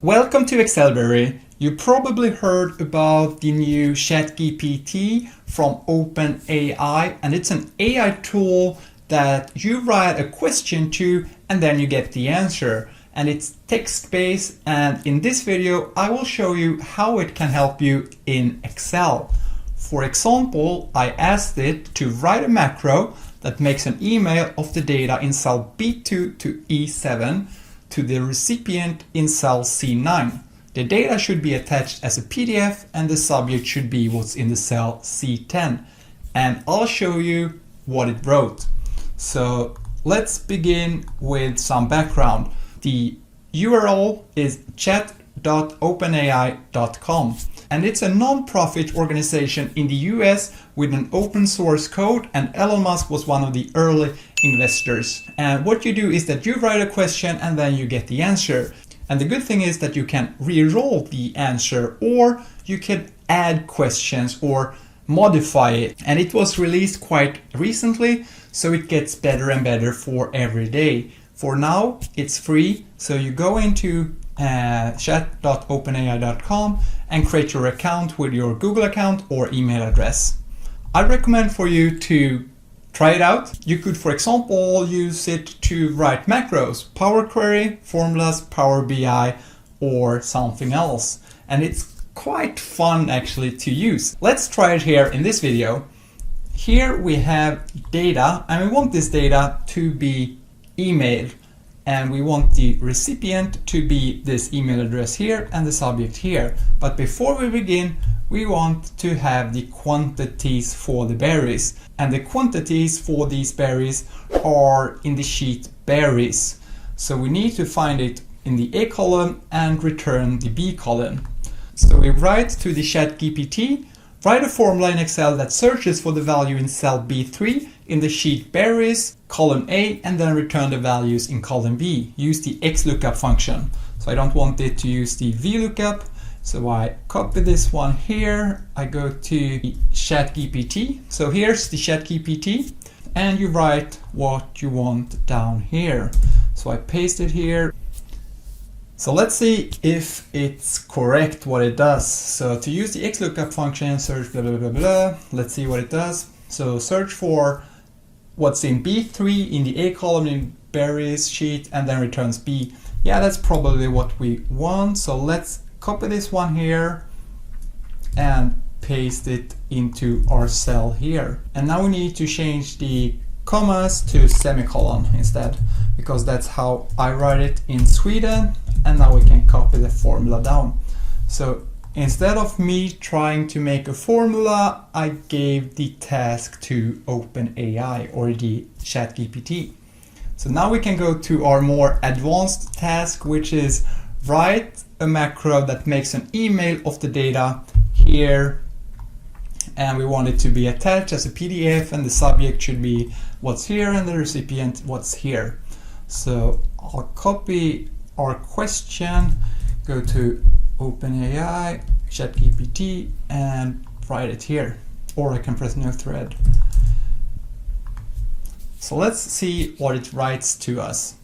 Welcome to Excelberry. You probably heard about the new ChatGPT from OpenAI, and it's an AI tool that you write a question to and then you get the answer. And it's text-based, and in this video I will show you how it can help you in Excel. For example, I asked it to write a macro that makes an email of the data in cell B2 to E7 to the recipient in cell C9. The data should be attached as a PDF and the subject should be what's in the cell C10. And I'll show you what it wrote. So let's begin with some background. The URL is chat.openai.com, and it's a non-profit organization in the US with an open source code, and Elon Musk was one of the early investors. And what you do is that you write a question and then you get the answer. And the good thing is that you can re-roll the answer, or you can add questions or modify it. And it was released quite recently, so it gets better and better for every day. For now, it's free, so you go into chat.openai.com and create your account with your Google account or email address. I recommend for you to try it out. You could, for example, use it to write macros, Power Query, formulas, Power BI, or something else. And it's quite fun actually to use. Let's try it here in this video. Here we have data, and we want this data to be emailed. And we want the recipient to be this email address here and the subject here. But before we begin, we want to have the quantities for the berries. And the quantities for these berries are in the sheet berries. So we need to find it in the A column and return the B column. So we write to the ChatGPT, write a formula in Excel that searches for the value in cell B3 in the sheet berries, column A, and then return the values in column B. Use the XLOOKUP function. So I don't want it to use the VLOOKUP. So I copy this one here. I go to ChatGPT. So here's the ChatGPT, and you write what you want down here. So I paste it here. So let's see if it's correct what it does. So to use the XLOOKUP function, search blah, blah, blah, blah. Let's see what it does. So search for what's in B3 in the A column in berries sheet and then returns B. Yeah, that's probably what we want. So let's copy this one here and paste it into our cell here. And now we need to change the commas to semicolon instead, because that's how I write it in Sweden. And now we can copy the formula down. So instead of me trying to make a formula, I gave the task to OpenAI or the ChatGPT. So now we can go to our more advanced task, which is write a macro that makes an email of the data here. And we want it to be attached as a PDF, and the subject should be what's here and the recipient what's here. So I'll copy our question, go to OpenAI, ChatGPT, and write it here. Or I can press new thread. So let's see what it writes to us.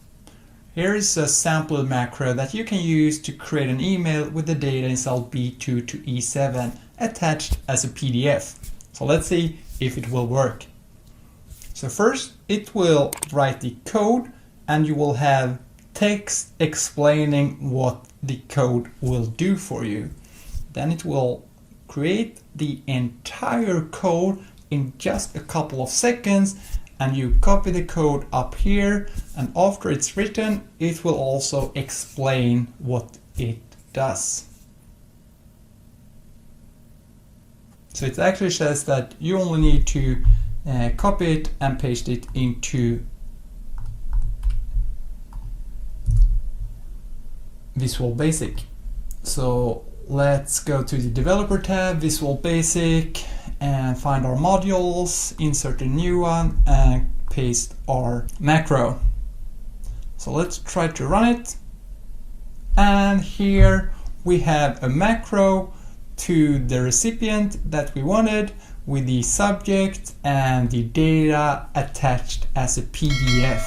Here is a sample macro that you can use to create an email with the data in cell B2 to E7 attached as a PDF. So let's see if it will work. So first it will write the code, and you will have text explaining what the code will do for you. Then it will create the entire code in just a couple of seconds, and you copy the code up here, and after it's written it will also explain what it does. So it actually says that you only need to copy it and paste it into Visual Basic. So let's go to the Developer tab, Visual Basic, and find our modules, insert a new one, and paste our macro. So let's try to run it. And here we have a macro to the recipient that we wanted, with the subject and the data attached as a PDF.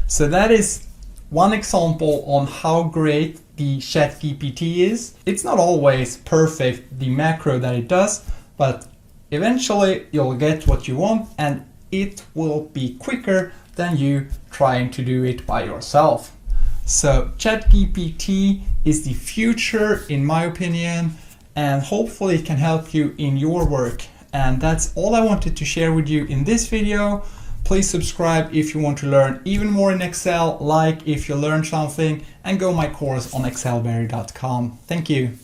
So that is one example on how great the ChatGPT is. It's not always perfect, the macro that it does, but eventually you'll get what you want and it will be quicker than you trying to do it by yourself. So ChatGPT is the future in my opinion, and hopefully it can help you in your work. And that's all I wanted to share with you in this video. Please subscribe if you want to learn even more in Excel, like if you learned something, and go my course on excelberry.com. Thank you.